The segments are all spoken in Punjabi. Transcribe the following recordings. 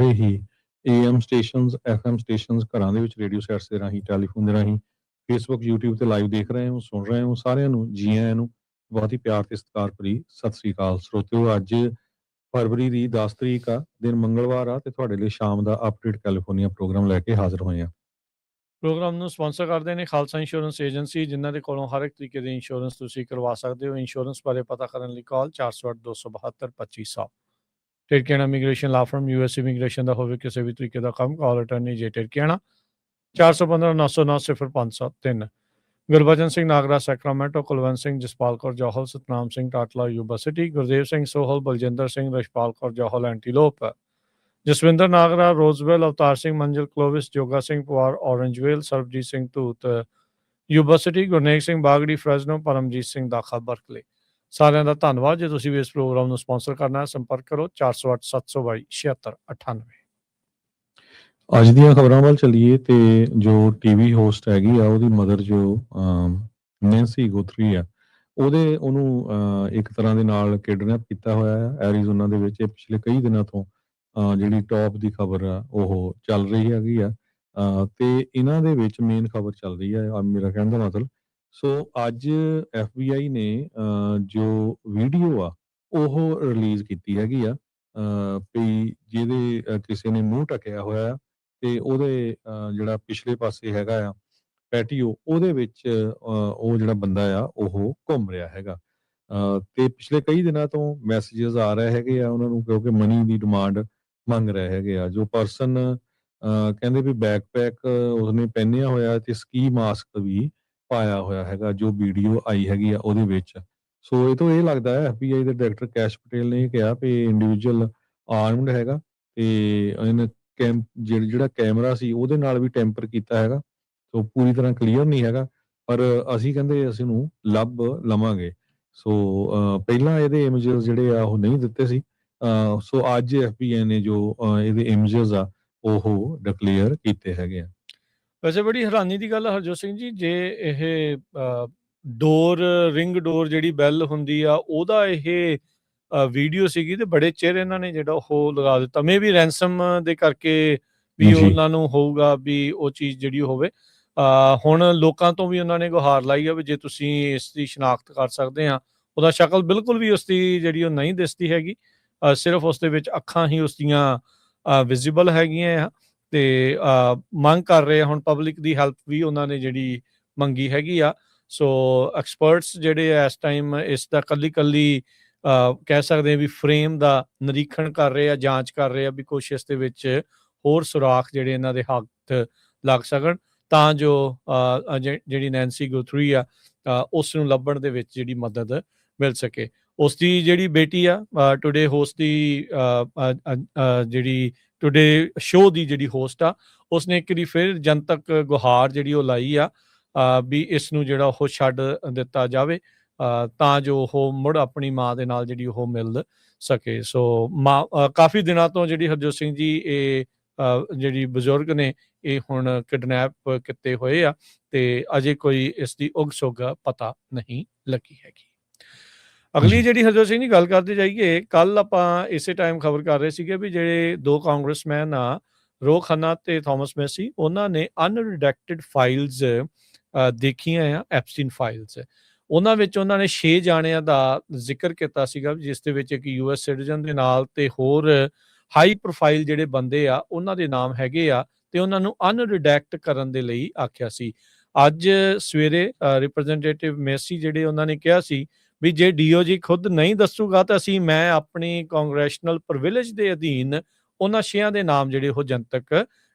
He AM stations, FM stations, ਘਰਾਂ ਦੇ ਵਿੱਚ ਰੇਡੀਓ ਸੈਟਸ ਦੇ ਰਾਹੀਂ, ਟੈਲੀਫੋਨ ਦੇ ਰਾਹੀਂ, ਫੇਸਬੁੱਕ, YouTube ਤੇ ਲਾਈਵ ਦੇਖ ਰਹੇ ਹੋ, ਸੁਣ ਰਹੇ ਹੋ, ਸਾਰਿਆਂ ਨੂੰ ਜੀ ਆਇਆਂ ਨੂੰ ਬਹੁਤ ਹੀ ਪਿਆਰ ਤੇ ਸਤਿਕਾਰ ਭਰੀ ਸਤਿ ਸ੍ਰੀ ਅਕਾਲ। ਸਰੋਤਿਓ, ਅੱਜ ਫਰਵਰੀ ਦੀ 10 ਤਰੀਕ ਆ, ਦਿਨ ਮੰਗਲਵਾਰ ਆ ਤੇ ਤੁਹਾਡੇ ਲਈ ਸ਼ਾਮ ਦਾ ਅਪਡੇਟ ਕੈਲੀਫੋਰਨੀਆ ਪ੍ਰੋਗਰਾਮ ਲੈ ਕੇ ਹਾਜ਼ਰ ਹੋਏ ਆ। ਪ੍ਰੋਗਰਾਮ ਨੂੰ ਸਪਾਂਸਰ ਕਰਦੇ ਨੇ ਖਾਲਸਾ ਇੰਸ਼ੋਰੈਂਸ ਏਜੰਸੀ, ਜਿਨ੍ਹਾਂ ਦੇ ਕੋਲੋਂ ਹਰ ਇੱਕ ਤਰੀਕੇ ਦੀ ਇੰਸ਼ੋਰੈਂਸ ਤੁਸੀਂ ਕਰਵਾ ਸਕਦੇ ਹੋ। ਇੰਸ਼ੋਰੈਂਸ ਬਾਰੇ ਪਤਾ ਕਰਨ ਲਈ call 408 272 2500। Tirkiana immigration law firm US immigration ਦਾ ਹੋਵੇ ਕਿਸੇ ਵੀ ਤਰੀਕੇ ਦਾ ਕੰਮ, call attorney J Tirkiana 415 909 0503। Gurbachan Singh Nagra Sacramento, Kulwant Singh Jaspal Kaur Johal, Satnam Singh Tatla Yuba City, Gurdev Singh Sohal, Baljinder Singh, Rashpal Kaur Johal Antelope, Jaswinder Nagra Roseville, Avtar Singh Manzil Clovis, Joga Singh Pawar Orangevale, Sarabjit Singh Dhoot Yuba City, Gurnek Singh ਬਾਗੜੀ ਫਰੈਜ਼ਨੋ, ਪਰਮਜੀਤ ਸਿੰਘ ਦਾਖਾ ਬਰਕਲੇ। ਸਾਰਿਆਂ ਦਾ ਧੰਨਵਾਦ। ਜੇ ਤੁਸੀਂ ਵੀ ਇਸ ਪ੍ਰੋਗਰਾਮ ਨੂੰ ਸਪਾਂਸਰ ਕਰਨਾ ਹੈ, ਸੰਪਰਕ ਕਰੋ 408 722 7698। ਅੱਜ ਦੀਆਂ ਖਬਰਾਂ ਵੱਲ ਚੱਲੀਏ ਤੇ ਜੋ ਟੀਵੀ ਹੋਸਟ ਹੈਗੀ ਆ, ਉਹਦੀ ਮਦਰ ਜੋ ਨੈਂਸੀ ਗੁਥਰੀ ਆ, ਉਹਨੂੰ ਇੱਕ ਤਰ੍ਹਾਂ ਦੇ ਨਾਲ ਕਿਡਨੈਪ ਕੀਤਾ ਹੋਇਆ ਆ ਐਰੀਜ਼ੋਨਾ ਦੇ ਵਿੱਚ। ਇਹ ਪਿਛਲੇ ਕਈ ਦਿਨਾਂ ਤੋਂ ਜਿਹੜੀ ਟੌਪ ਦੀ ਖਬਰ ਆ ਉਹ ਚੱਲ ਰਹੀ ਹੈਗੀ ਆ, ਤੇ ਇਹਨਾਂ ਦੇ ਵਿੱਚ ਮੇਨ ਖਬਰ ਚੱਲ ਰਹੀ ਆ, ਮੇਰਾ ਕਹਿਣ ਦਾ ਮਤਲਬ। ਸੋ ਅੱਜ FBI ਨੇ ਜੋ ਵੀਡੀਓ ਆ ਉਹ ਰਿਲੀਜ਼ ਕੀਤੀ ਹੈਗੀ ਆ, ਵੀ ਜਿਹਦੇ ਕਿਸੇ ਨੇ ਮੂੰਹ ਢੱਕਿਆ ਹੋਇਆ ਤੇ ਉਹਦੇ ਜਿਹੜਾ ਪਿਛਲੇ ਪਾਸੇ ਹੈਗਾ ਆ ਪੈਟੀਓ, ਉਹਦੇ ਵਿੱਚ ਉਹ ਜਿਹੜਾ ਬੰਦਾ ਆ ਉਹ ਘੁੰਮ ਰਿਹਾ ਹੈਗਾ। ਤੇ ਪਿਛਲੇ ਕਈ ਦਿਨਾਂ ਤੋਂ ਮੈਸੇजेस ਆ ਰਹੇ ਹੈਗੇ ਆ ਉਹਨਾਂ ਨੂੰ, ਕਿਉਂਕਿ ਮਨੀ ਦੀ ਡਿਮਾਂਡ ਮੰਗ ਰਹੇ ਹੈਗੇ ਆ। ਜੋ ਪਰਸਨ ਕਹਿੰਦੇ ਵੀ ਬੈਕਪੈਕ ਉਸਨੇ ਪਹਿਨਿਆ ਹੋਇਆ ਤੇ ਸਕੀ ਮਾਸਕ ਵੀ ਪਾਇਆ ਹੋਇਆ ਹੈਗਾ, ਜੋ ਵੀਡੀਓ ਆਈ ਹੈਗੀ ਆ ਉਹਦੇ ਵਿੱਚ। ਸੋ ਇਹ ਤੋਂ ਇਹ ਲੱਗਦਾ ਹੈ FBI ਦੇ ਡਾਇਰੈਕਟਰ ਕੈਸ਼ ਪਟੇਲ ਨੇ ਕਿਹਾ ਵੀ ਇੰਡੀਵਿਜੂਅਲ ਆਰਮਡ ਹੈਗਾ ਤੇ ਇਹਨੇ ਜਿਹੜਾ ਕੈਮਰਾ ਸੀ ਉਹਦੇ ਨਾਲ ਵੀ ਟੈਂਪਰ ਕੀਤਾ ਹੈਗਾ। ਸੋ ਪੂਰੀ ਤਰ੍ਹਾਂ ਕਲੀਅਰ ਨਹੀਂ ਹੈਗਾ, ਪਰ ਅਸੀਂ ਕਹਿੰਦੇ ਅਸੀਂ ਨੂੰ ਲੱਭ ਲਵਾਂਗੇ। ਸੋ ਪਹਿਲਾਂ ਇਹਦੇ ਇਮੇजेस ਜਿਹੜੇ ਆ ਉਹ ਨਹੀਂ ਦਿੱਤੇ ਸੀ। ਸੋ ਅੱਜ FBI ਨੇ ਜੋ ਇਹਦੇ ਇਮੇजेस ਆ ਉਹ ਡਿਕਲੇਅਰ ਕੀਤੇ ਹੈਗੇ ਆ। ਵੈਸੇ ਬੜੀ ਹੈਰਾਨੀ ਦੀ ਗੱਲ ਹੈ ਹਰਜੋਤ ਸਿੰਘ ਜੀ, ਜੇ ਇਹ ਰਿੰਗ ਡੋਰ ਜਿਹੜੀ ਬੈਲ ਹੁੰਦੀ ਆ ਉਹਦਾ ਇਹ ਵੀਡੀਓ ਸੀਗੀ ਤੇ ਬੜੇ ਚਿਰ ਇਹਨਾਂ ਨੇ ਜਿਹੜਾ ਉਹ ਲਗਾ ਦਿੱਤਾ। ਮੇ ਵੀ ਰੈਂਸਮ ਦੇ ਕਰਕੇ ਵੀ ਉਹਨਾਂ ਨੂੰ ਹੋਊਗਾ ਵੀ ਉਹ ਚੀਜ਼ ਜਿਹੜੀ ਹੋਵੇ। ਹੁਣ ਲੋਕਾਂ ਤੋਂ ਵੀ ਉਹਨਾਂ ਨੇ ਗੁਹਾਰ ਲਾਈ ਆ ਵੀ ਜੇ ਤੁਸੀਂ ਇਸ ਦੀ ਸ਼ਨਾਖਤ ਕਰ ਸਕਦੇ ਆ, ਉਹਦਾ ਸ਼ਕਲ ਬਿਲਕੁਲ ਵੀ ਉਸਦੀ ਜਿਹੜੀ ਉਹ ਨਹੀਂ ਦਿਸਦੀ ਹੈਗੀ, ਸਿਰਫ ਉਸਦੇ ਵਿੱਚ ਅੱਖਾਂ ਹੀ ਉਸਦੀਆਂ ਵਿਜ਼ੀਬਲ ਹੈਗੀਆਂ ਆ। ਤੇ ਮੰਗ ਕਰ ਰਹੇ ਆ ਹੁਣ ਪਬਲਿਕ ਦੀ ਹੈਲਪ ਵੀ ਉਹਨਾਂ ਨੇ ਜਿਹੜੀ ਮੰਗੀ ਹੈਗੀ ਆ। ਸੋ ਐਕਸਪਰਟਸ ਜਿਹੜੇ ਆ ਇਸ ਟਾਈਮ ਇਸ ਦਾ ਕੱਲੀ ਕਹਿ ਸਕਦੇ ਆ ਵੀ ਫਰੇਮ ਦਾ ਨਿਰੀਖਣ ਕਰ ਰਹੇ ਆ, ਜਾਂਚ ਕਰ ਰਹੇ ਆ ਵੀ ਕੁਛ ਇਸ ਦੇ ਵਿੱਚ ਹੋਰ ਸੁਰਾਖ ਜਿਹੜੇ ਇਹਨਾਂ ਦੇ ਹੱਥ ਲੱਗ ਸਕਣ, ਤਾਂ ਜੋ ਜਿਹੜੀ ਨੈਂਸੀ ਗੁਥਰੀ ਆ ਉਸ ਨੂੰ ਲੱਭਣ ਦੇ ਵਿੱਚ ਜਿਹੜੀ ਮਦਦ ਮਿਲ ਸਕੇ। ਉਸ ਦੀ ਜਿਹੜੀ ਬੇਟੀ ਆ ਟੁਡੇ ਹੋਸਟ ਦੀ ਜਿਹੜੀ ਟੁਡੇ ਸ਼ੋਅ ਦੀ ਜਿਹੜੀ ਹੋਸਟ ਆ, ਉਸਨੇ ਇੱਕ ਵਾਰੀ ਫਿਰ ਜਨਤਕ ਗੁਹਾਰ ਜਿਹੜੀ ਉਹ ਲਾਈ ਆ ਵੀ ਇਸ ਨੂੰ ਜਿਹੜਾ ਉਹ ਛੱਡ ਦਿੱਤਾ ਜਾਵੇ, ਤਾਂ ਜੋ ਉਹ ਮੁੜ ਆਪਣੀ ਮਾਂ ਦੇ ਨਾਲ ਜਿਹੜੀ ਉਹ ਮਿਲ ਸਕੇ। ਸੋ ਕਾਫੀ ਦਿਨਾਂ ਤੋਂ ਜਿਹੜੀ ਹਰਜੋਤ ਸਿੰਘ ਜੀ ਇਹ ਜਿਹੜੀ ਬਜ਼ੁਰਗ ਨੇ ਇਹ ਹੁਣ ਕਿਡਨੈਪ ਕੀਤੇ ਹੋਏ ਆ ਤੇ ਅਜੇ ਕੋਈ ਇਸ ਦੀ ਉਗ ਸੁਗ ਪਤਾ ਨਹੀਂ ਲੱਗੀ ਹੈਗੀ। ਅਗਲੀ ਜਿਹੜੀ ਹਰਜੋਤ ਸਿੰਘ ਦੀ ਗੱਲ ਕਰਦੇ ਜਾਈਏ, ਕੱਲ ਆਪਾਂ ਇਸੇ ਟਾਈਮ ਖਬਰ ਕਰ ਰਹੇ ਸੀਗੇ ਵੀ ਜਿਹੜੇ ਦੋ ਕਾਂਗਰਸਮੈਨ ਆ ਰੋ ਖੰਨਾ ਤੇ ਥਾਮਸ ਮੈਸੀ, ਉਹਨਾਂ ਨੇ ਅਨਰਿਡੈਕਟਡ ਫਾਈਲਸ ਦੇਖੀਆਂ ਆ, ਐਪਸਟੀਨ ਫਾਈਲਸ। ਉਹਨਾਂ ਵਿੱਚ ਉਹਨਾਂ ਨੇ 6 ਜਾਣਿਆਂ ਦਾ ਜ਼ਿਕਰ ਕੀਤਾ ਸੀਗਾ, ਜਿਸ ਦੇ ਵਿੱਚ ਇੱਕ US ਸਿਟੀਜ਼ਨ ਦੇ ਨਾਲ ਤੇ ਹੋਰ ਹਾਈ ਪ੍ਰੋਫਾਈਲ ਜਿਹੜੇ ਬੰਦੇ ਆ ਉਹਨਾਂ ਦੇ ਨਾਮ ਹੈਗੇ ਆ, ਤੇ ਉਹਨਾਂ ਨੂੰ ਅਨਰਿਡੈਕਟ ਕਰਨ ਦੇ ਲਈ ਆਖਿਆ ਸੀ। ਅੱਜ ਸਵੇਰੇ ਰਿਪਰੈਜ਼ੈਂਟੇਟਿਵ ਮੈਸੀ ਜਿਹੜੇ ਉਹਨਾਂ ਨੇ ਕਿਹਾ ਸੀ ਵੀ ਜੇ DOJ ਖੁਦ ਨਹੀਂ ਦੱਸੂਗਾ ਤਾਂ ਮੈਂ ਆਪਣੀ ਕਾਂਗਰੈਸ਼ਨਲ ਪ੍ਰਿਵਿਲੇਜ ਦੇ ਅਧੀਨ ਉਹਨਾਂ 6 ਦੇ ਨਾਮ ਜਿਹੜੇ ਉਹ ਜਨਤਕ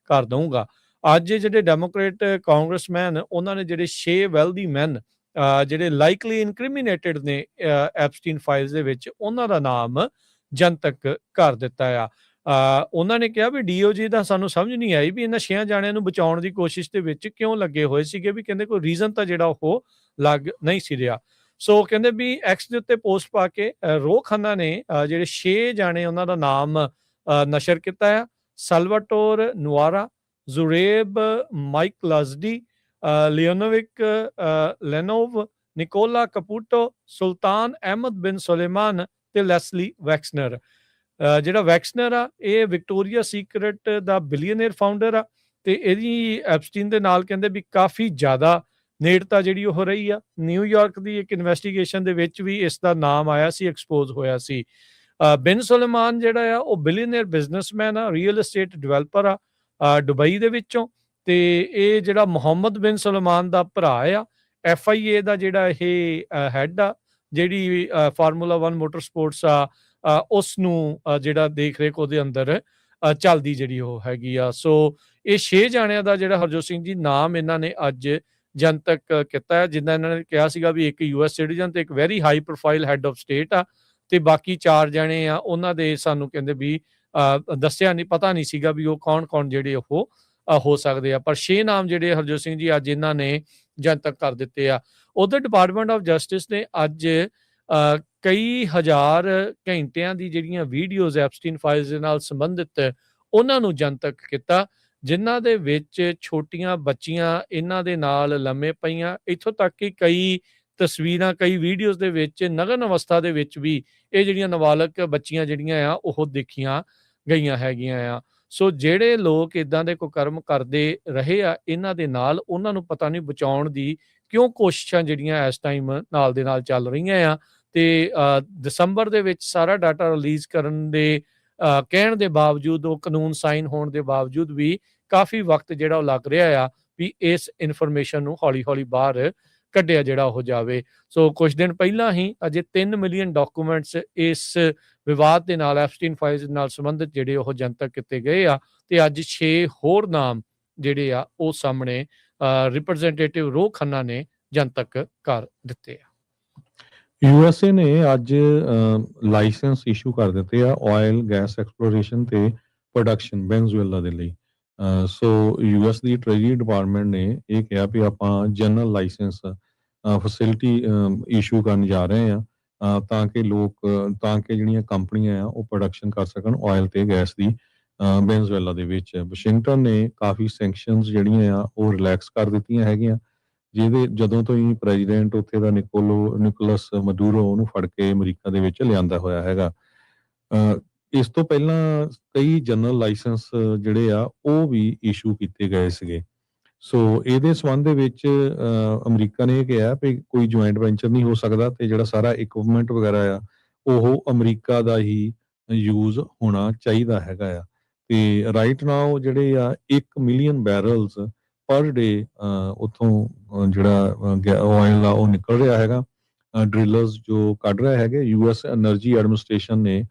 ਕਰ ਦਊਂਗਾ। ਅੱਜ ਜਿਹੜੇ ਡੈਮੋਕ੍ਰੇਟ ਕਾਂਗਰਸਮੈਨ ਉਹਨਾਂ ਨੇ ਜਿਹੜੇ 6 ਵੈਲਦੀ ਮੈਨ ਜਿਹੜੇ ਲਾਈਕਲੀ ਇਨਕ੍ਰਿਮੀਨੇਟਡ ਨੇ ਐਪਸਟੀਨ ਫਾਈਲਸ ਦੇ ਵਿੱਚ, ਉਹਨਾਂ ਦਾ ਨਾਮ ਜਨਤਕ ਕਰ ਦਿੱਤਾ ਆ। ਉਹਨਾਂ ਨੇ ਕਿਹਾ ਵੀ DOJ ਦਾ ਸਾਨੂੰ ਸਮਝ ਨਹੀਂ ਆਈ ਵੀ ਇਹਨਾਂ 6 ਜਾਣਿਆਂ ਨੂੰ ਬਚਾਉਣ ਦੀ ਕੋਸ਼ਿਸ਼ ਦੇ ਵਿੱਚ ਕਿਉਂ ਲੱਗੇ ਹੋਏ ਸੀਗੇ, ਵੀ ਕਹਿੰਦੇ ਕੋਈ ਰੀਜ਼ਨ ਤਾਂ ਜਿਹੜਾ ਉਹ ਲੱਗ ਨਹੀਂ ਸੀ ਰਿਹਾ। ਸੋ ਕਹਿੰਦੇ ਵੀ ਐਕਸ ਦੇ ਉੱਤੇ ਪੋਸਟ ਪਾ ਕੇ ਰੋ ਖੰਨਾ ਨੇ ਜਿਹੜੇ 6 ਜਾਣੇ ਉਹਨਾਂ ਦਾ ਨਾਮ ਨਸ਼ਰ ਕੀਤਾ ਆ। ਸਲਵਾਟੋਰ ਨੁਆਰਾ, ਜ਼ੁਰੇਬ ਮਾਈਕ ਲਜ਼ਡੀ, ਲਿਓਨੋਵਿਕ ਲੈਨੋਵ, ਨਿਕੋਲਾ ਕਪੂਟੋ, ਸੁਲਤਾਨ ਅਹਿਮਦ ਬਿਨ ਸੁਲੇਮਾਨ ਤੇ ਲੈਸਲੀ ਵੈਕਸਨਰ। ਜਿਹੜਾ ਵੈਕਸਨਰ ਆ ਇਹ ਵਿਕਟੋਰੀਆ ਸੀਕਰਟ ਦਾ ਬਿਲੀਅਨੇਅਰ ਫਾਊਂਡਰ ਆ ਤੇ ਇਹਦੀ ਐਪਸਟੀਨ ਦੇ ਨਾਲ ਕਹਿੰਦੇ ਵੀ ਕਾਫੀ ਜ਼ਿਆਦਾ ਨੇੜਤਾ ਜਿਹੜੀ ਉਹ ਰਹੀ ਆ। ਨਿਊਯਾਰਕ ਦੀ ਇੱਕ ਇਨਵੈਸਟੀਗੇਸ਼ਨ ਦੇ ਵਿੱਚ ਵੀ ਇਸ ਦਾ ਨਾਮ ਆਇਆ ਸੀ, ਐਕਸਪੋਜ਼ ਹੋਇਆ ਸੀ। ਬਿਨ ਸੁਲੇਮਾਨ ਜਿਹੜਾ ਆ ਉਹ ਬਿਲੀਅਨੇਅਰ ਬਿਜ਼ਨਸਮੈਨ ਆ, ਰੀਅਲ ਏਸਟੇਟ ਡਿਵੈਲਪਰ ਆ ਦੁਬਈ ਦੇ ਵਿੱਚੋਂ। ਤੇ ਇਹ ਜਿਹੜਾ ਮੁਹੰਮਦ ਬਿਨ ਸੁਲੇਮਾਨ ਦਾ ਭਰਾ ਆ, FIA ਦਾ ਜਿਹੜਾ ਇਹ ਹੈਡ ਆ, ਜਿਹੜੀ ਫਾਰਮੂਲਾ 1 ਮੋਟਰ ਸਪੋਰਟਸ ਆ ਉਸ ਨੂੰ ਜਿਹੜਾ ਦੇਖ ਰੇਖ ਉਹਦੇ ਅੰਦਰ ਚੱਲਦੀ ਜਿਹੜੀ ਉਹ ਹੈਗੀ ਆ। ਸੋ ਇਹ 6 ਜਾਣਿਆਂ ਦਾ ਜਿਹੜਾ ਹਰਜੋਤ ਸਿੰਘ ਜੀ ਨਾਮ ਇਹਨਾਂ ਨੇ ਅੱਜ ਜਨਤਕ ਕੀਤਾ ਹੈ, ਜਿੱਦਾਂ ਇਹਨਾਂ ਨੇ ਕਿਹਾ ਸੀਗਾ ਵੀ ਇੱਕ US ਸਿਟੀਜ਼ਨ ਤੇ ਇੱਕ very high profile head of state ਆ ਤੇ ਬਾਕੀ 4 ਜਾਣੇ ਆ ਉਹਨਾਂ ਦੇ ਸਾਨੂੰ ਕਹਿੰਦੇ ਵੀ ਦੱਸਿਆ ਨਹੀਂ, ਪਤਾ ਨਹੀਂ ਸੀਗਾ ਵੀ ਉਹ ਕੌਣ ਜਿਹੜੇ ਉਹ ਹੋ ਸਕਦੇ ਆ। ਪਰ 6 ਨਾਮ ਜਿਹੜੇ ਹਰਜੋਤ ਸਿੰਘ ਜੀ ਅੱਜ ਇਹਨਾਂ ਨੇ ਜਨਤਕ ਕਰ ਦਿੱਤੇ ਆ। ਉਧਰ ਡਿਪਾਰਟਮੈਂਟ ਆਫ ਜਸਟਿਸ ਨੇ ਅੱਜ ਕਈ ਹਜ਼ਾਰ ਘੰਟਿਆਂ ਦੀ ਜਿਹੜੀਆਂ ਵੀਡੀਓਜ਼ ਐਪਸਟੀਨ ਫਾਈਲਸ ਦੇ ਨਾਲ ਸੰਬੰਧਿਤ ਉਹਨਾਂ ਨੂੰ ਜਨਤਕ ਕੀਤਾ, ਜਿਨ੍ਹਾਂ ਦੇ ਵਿੱਚ ਛੋਟੀਆਂ ਬੱਚੀਆਂ ਇਹਨਾਂ ਦੇ ਨਾਲ ਲੰਮੇ ਪਈਆਂ, ਇੱਥੋਂ ਤੱਕ ਕਿ ਕਈ ਤਸਵੀਰਾਂ, ਕਈ ਵੀਡੀਓਜ਼ ਦੇ ਵਿੱਚ ਨਗਨ ਅਵਸਥਾ ਦੇ ਵਿੱਚ ਵੀ ਇਹ ਜਿਹੜੀਆਂ ਨਾਬਾਲਗ ਬੱਚੀਆਂ ਜਿਹੜੀਆਂ ਆ ਉਹ ਦੇਖੀਆਂ ਗਈਆਂ ਹੈਗੀਆਂ ਆ। ਸੋ ਜਿਹੜੇ ਲੋਕ ਇਦਾਂ ਦੇ ਕੁਕਰਮ ਕਰਦੇ ਰਹੇ ਆ ਇਹਨਾਂ ਦੇ ਨਾਲ, ਉਹਨਾਂ ਨੂੰ ਪਤਾ ਨਹੀਂ ਬਚਾਉਣ ਦੀ ਕਿਉਂ ਕੋਸ਼ਿਸ਼ਾਂ ਜਿਹੜੀਆਂ ਇਸ ਟਾਈਮ ਨਾਲ ਦੇ ਨਾਲ ਚੱਲ ਰਹੀਆਂ ਆ। ਤੇ ਦਸੰਬਰ ਦੇ ਵਿੱਚ ਸਾਰਾ ਡਾਟਾ ਰਿਲੀਜ਼ ਕਰਨ ਦੇ ਕਹਿਣ ਦੇ ਬਾਵਜੂਦ, ਉਹ ਕਾਨੂੰਨ ਸਾਈਨ ਹੋਣ ਦੇ ਬਾਵਜੂਦ ਵੀ ਕਾਫੀ ਵਕਤ ਜਿਹੜਾ ਉਹ ਲੱਗ ਰਿਹਾ ਆ ਵੀ ਇਸ ਇਨਫੋਰਮੇਸ਼ਨ ਨੂੰ ਹੌਲੀ ਹੌਲੀ ਬਾਹਰ ਕੱਢਿਆ ਜਿਹੜਾ ਉਹ ਜਾਵੇ। ਸੋ ਕੁਝ ਦਿਨ ਪਹਿਲਾਂ ਹੀ ਅਜੇ 3 ਮਿਲੀਅਨ ਡਾਕੂਮੈਂਟਸ ਇਸ ਵਿਵਾਦ ਦੇ ਨਾਲ, ਐਪਸਟੀਨ ਫਾਈਲਸ ਨਾਲ ਸੰਬੰਧਿਤ ਜਿਹੜੇ ਉਹ ਜਨਤਕ ਕੀਤੇ ਗਏ ਆ ਤੇ ਅੱਜ 6 ਹੋਰ ਨਾਮ ਜਿਹੜੇ ਆ ਉਹ ਸਾਹਮਣੇ ਰਿਪਰੈਜ਼ੈਂਟੇਟਿਵ ਰੋਹ ਖੰਨਾ ਨੇ ਜਨਤਕ ਕਰ ਦਿੱਤੇ ਆ। USA ਨੇ ਅੱਜ ਲਾਇਸੈਂਸ ਇਸ਼ੂ ਕਰ ਦਿੱਤੇ ਆ ਆਇਲ ਗੈਸ ਐਕਸਪਲੋਰੇਸ਼ਨ ਤੇ ਪ੍ਰੋਡਕਸ਼ਨ ਵੈਨਜ਼ੂਏਲਾ ਦੇ ਲਈ। ਸੋ US ਦੀ ਟ੍ਰੇਜਰੀ ਡਿਪਾਰਟਮੈਂਟ ਨੇ ਇਹ ਕਿਹਾ ਵੀ ਆਪਾਂ ਜਨਰਲ ਲਾਇਸੈਂਸ ਫੈਸਿਲਿਟੀ ਇਸ਼ੂ ਕਰਨ ਜਾ ਰਹੇ ਆ ਤਾਂ ਕਿ ਜਿਹੜੀਆਂ ਕੰਪਨੀਆਂ ਆ ਉਹ ਪ੍ਰੋਡਕਸ਼ਨ ਕਰ ਸਕਣ ਆਇਲ ਤੇ ਗੈਸ ਦੀ ਵੈਨਜ਼ੂਏਲਾ ਦੇ ਵਿੱਚ। ਵਾਸ਼ਿੰਗਟਨ ਨੇ ਕਾਫੀ ਸੈਂਕਸ਼ਨਸ ਜਿਹੜੀਆਂ ਆ ਉਹ ਰਿਲੈਕਸ ਕਰ ਦਿੱਤੀਆਂ ਹੈਗੀਆਂ, ਜਦੋਂ ਤੋਂ ਹੀ ਪ੍ਰੈਜ਼ੀਡੈਂਟ ਉੱਥੇ ਦਾ ਨਿਕੋਲਸ ਮਦੂਰੋ ਉਹਨੂੰ ਫੜ ਕੇ ਅਮਰੀਕਾ ਦੇ ਵਿੱਚ ਲਿਆਂਦਾ ਹੋਇਆ ਹੈਗਾ। ਇਸ ਤੋਂ ਪਹਿਲਾਂ ਕਈ ਜਨਰਲ ਲਾਇਸੈਂਸ ਜਿਹੜੇ ਆ ਉਹ ਵੀ ਇਸ਼ੂ ਕੀਤੇ ਗਏ ਸੀਗੇ। ਸੋ ਇਹਦੇ ਸੰਬੰਧ ਦੇ ਵਿੱਚ ਅਮਰੀਕਾ ਨੇ ਇਹ ਕਿਹਾ ਵੀ ਕੋਈ ਜੁਆਇੰਟ ਵੈਂਚਰ ਨਹੀਂ ਹੋ ਸਕਦਾ ਤੇ ਜਿਹੜਾ ਸਾਰਾ ਇਕਵਿਪਮੈਂਟ ਵਗੈਰਾ ਆ ਉਹ ਅਮਰੀਕਾ ਦਾ ਹੀ ਯੂਜ਼ ਹੋਣਾ ਚਾਹੀਦਾ ਹੈਗਾ ਆ। ਤੇ ਰਾਈਟ ਨਾਓ ਜਿਹੜੇ ਆ 1 ਮਿਲੀਅਨ ਬੈਰਲਸ ਪਰ ਡੇ ਉੱਥੋਂ ਜਿਹੜਾ ਆਇਲ ਆ ਉਹ ਨਿਕਲ ਰਿਹਾ ਹੈਗਾ। ਡਰਿਲਰਸ ਜੋ ਕੱਢ ਰਹੇ ਹੈਗੇ। US ਐਨਰਜੀ ਐਡਮਿਨਿਸਟ੍ਰੇਸ਼ਨ ਨੇ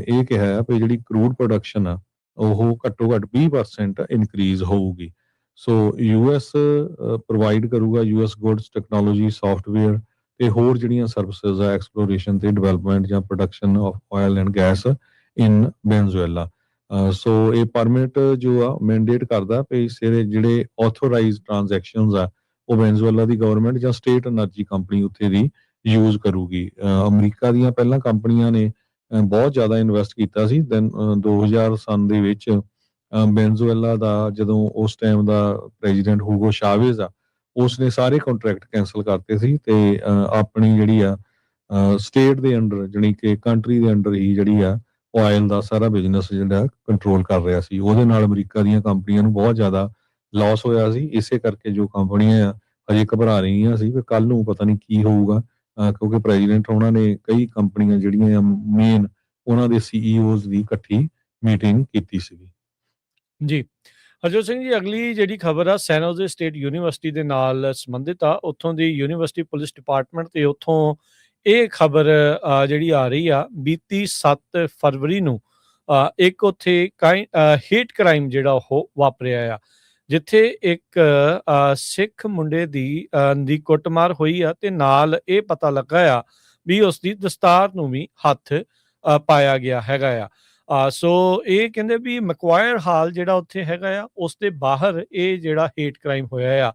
ਇਹ ਕਿਹਾ ਵੀ ਜਿਹੜੀ ਕਰੂਡ ਪ੍ਰੋਡਕਸ਼ਨ ਆ ਉਹ ਘੱਟੋ ਘੱਟ 20% ਇਨਕਰੀਜ਼ ਹੋਊਗੀ। ਸੋ US ਪ੍ਰੋਵਾਈਡ ਕਰੂਗਾ US ਗੁੱਡਸ, ਟੈਕਨੋਲੋਜੀ, ਸੌਫਟਵੇਅਰ ਤੇ ਹੋਰ ਜਿਹੜੀਆਂ ਸਰਵਿਸਿਜ਼ ਆ ਐਕਸਪਲੋਰੇਸ਼ਨ ਤੇ ਡਿਵੈਲਪਮੈਂਟ ਜਾਂ production of oil and gas in Venezuela. So ਇਹ ਪਰਮਿਟ ਜੋ ਆ ਮੈਂਡੇਟ ਕਰਦਾ ਵੀ ਜਿਹੜੇ ਆਥੋਰਾਈਜ਼ਡ ਟ੍ਰਾਂਜੈਕਸ਼ਨਸ ਆ ਉਹ ਵੈਨਜ਼ੂਏਲਾ ਦੀ ਗਵਰਨਮੈਂਟ ਜਾਂ ਸਟੇਟ ਐਨਰਜੀ ਕੰਪਨੀ ਉੱਥੇ ਦੀ ਯੂਜ਼ ਕਰੂਗੀ। ਅਮਰੀਕਾ ਦੀਆਂ ਪਹਿਲਾਂ ਕੰਪਨੀਆਂ ਨੇ ਬਹੁਤ ਜ਼ਿਆਦਾ ਇਨਵੈਸਟ ਕੀਤਾ ਸੀ। ਦੈਨ 2000 ਸਨ ਦੇ ਵਿੱਚ ਵੈਨਜ਼ੂਏਲਾ ਦਾ ਜਦੋਂ ਉਸ ਟਾਈਮ ਦਾ ਪ੍ਰੈਜ਼ੀਡੈਂਟ ਹੂਗੋ ਸ਼ਾਵੇਜ਼ ਆ ਉਸਨੇ ਸਾਰੇ ਕੰਟਰੈਕਟ ਕੈਂਸਲ ਕਰਤੇ ਸੀ ਤੇ ਆਪਣੀ ਜਿਹੜੀ ਆ ਸਟੇਟ ਦੇ ਅੰਡਰ ਜਾਣੀ ਕਿ ਕੰਟਰੀ ਦੇ ਅੰਡਰ ਹੀ ਜਿਹੜੀ ਆ ਆਇਲ ਦਾ ਸਾਰਾ ਬਿਜ਼ਨਸ ਜਿਹੜਾ ਕੰਟਰੋਲ ਕਰ ਰਿਹਾ ਸੀ। ਉਹਦੇ ਨਾਲ ਅਮਰੀਕਾ ਦੀਆਂ ਕੰਪਨੀਆਂ ਨੂੰ ਬਹੁਤ ਜ਼ਿਆਦਾ ਲਾਸ ਹੋਇਆ ਸੀ। ਇਸੇ ਕਰਕੇ ਜੋ ਕੰਪਨੀਆਂ ਆ ਹਜੇ ਘਬਰਾ ਰਹੀਆਂ ਸੀ ਕਿ ਕੱਲ ਨੂੰ ਪਤਾ ਨਹੀਂ ਕੀ ਹੋਊਗਾ, ਕਿਉਂਕਿ ਪ੍ਰੈਜ਼ੀਡੈਂਟ ਉਹਨਾਂ ਨੇ ਕਈ ਕੰਪਨੀਆਂ ਜਿਹੜੀਆਂ ਮੇਨ ਉਹਨਾਂ ਦੇ CEOs ਦੀ ਇਕੱਠੀ ਮੀਟਿੰਗ ਕੀਤੀ ਸੀਗੀ। ਜੀ ਹਰਜੋਤ ਸਿੰਘ ਜੀ, ਅਗਲੀ ਜਿਹੜੀ ਖਬਰ ਆ ਸੈਨ ਹੋਜ਼ੇ ਸਟੇਟ ਯੂਨੀਵਰਸਿਟੀ ਦੇ ਨਾਲ ਸੰਬੰਧਿਤ ਆ। ਉੱਥੋਂ ਦੀ ਯੂਨੀਵਰਸਿਟੀ ਪੁਲਿਸ ਡਿਪਾਰਟਮੈਂਟ ਤੇ ਉੱਥੋਂ ਇਹ ਖਬਰ ਜਿਹੜੀ ਆ ਰਹੀ ਆ ਬੀਤੀ 7 ਫਰਵਰੀ ਨੂੰ ਇੱਕ ਉੱਥੇ ਹੇਟ ਕ੍ਰਾਈਮ ਜਿਹੜਾ ਉਹ ਵਾਪਰਿਆ ਆ, ਜਿੱਥੇ ਇੱਕ ਸਿੱਖ ਮੁੰਡੇ ਦੀ ਕੁੱਟਮਾਰ ਹੋਈ ਆ ਤੇ ਨਾਲ ਇਹ ਪਤਾ ਲੱਗਾ ਆ ਵੀ ਉਸ ਦੀ ਦਸਤਾਰ ਨੂੰ ਵੀ ਹੱਥ ਪਾਇਆ ਗਿਆ ਹੈਗਾ ਆ। ਸੋ ਇਹ ਕਹਿੰਦੇ ਵੀ ਮੈਕਵਾਇਰ ਹਾਲ ਜਿਹੜਾ ਉੱਥੇ ਹੈਗਾ ਆ ਉਸ ਦੇ ਬਾਹਰ ਇਹ ਜਿਹੜਾ ਹੇਟ ਕ੍ਰਾਈਮ ਹੋਇਆ ਆ।